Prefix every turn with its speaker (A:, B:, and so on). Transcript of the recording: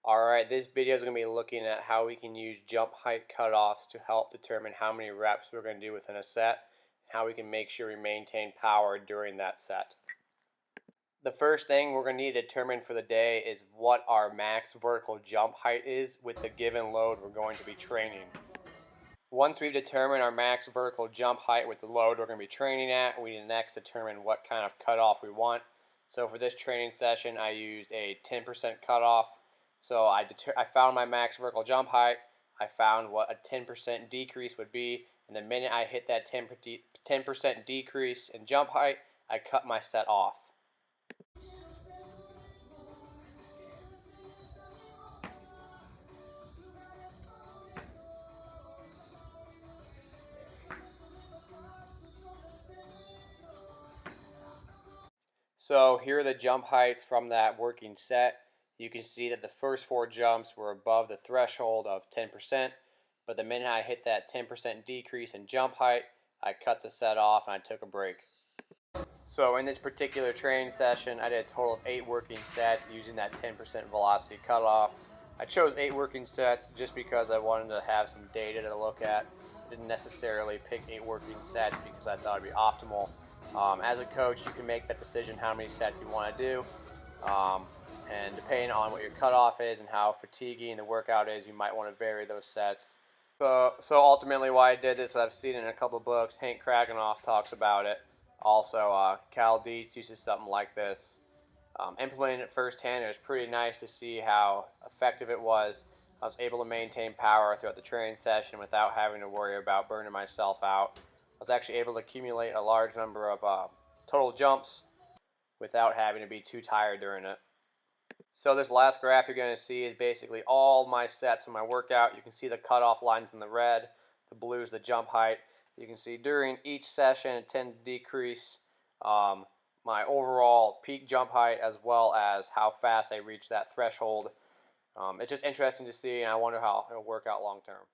A: Alright, this video is going to be looking at how we can use jump height cutoffs to help determine how many reps we're going to do within a set, and how we can make sure we maintain power during that set. The first thing we're going to need to determine for the day is what our max vertical jump height is with the given load we're going to be training. Once we've determined our max vertical jump height with the load we're going to be training at, we need to next determine what kind of cutoff we want. So for this training session, I used a 10% cutoff. So I found my max vertical jump height, I found what a 10% decrease would be, and the minute I hit that 10% decrease in jump height, I cut my set off. So here are the jump heights from that working set. You can see that the first 4 jumps were above the threshold of 10%, but the minute I hit that 10% decrease in jump height, I cut the set off and I took a break. So in this particular training session, I did a total of 8 working sets using that 10% velocity cutoff. I chose 8 working sets just because I wanted to have some data to look at. I didn't necessarily pick 8 working sets because I thought it would be optimal. As a coach, you can make that decision how many sets you want to do. And depending on what your cutoff is and how fatiguing the workout is, you might want to vary those sets. So ultimately why I did this, what I've seen in a couple of books, Hank Kraganoff talks about it. Also, Cal Dietz uses something like this. Implementing it firsthand, it was pretty nice to see how effective it was. I was able to maintain power throughout the training session without having to worry about burning myself out. I was actually able to accumulate a large number of total jumps without having to be too tired during it. So this last graph you're going to see is basically all my sets of my workout. You can see the cutoff lines in the red, the blue is the jump height. You can see during each session it tended to decrease my overall peak jump height as well as how fast I reach that threshold. It's just interesting to see, and I wonder how it'll work out long term.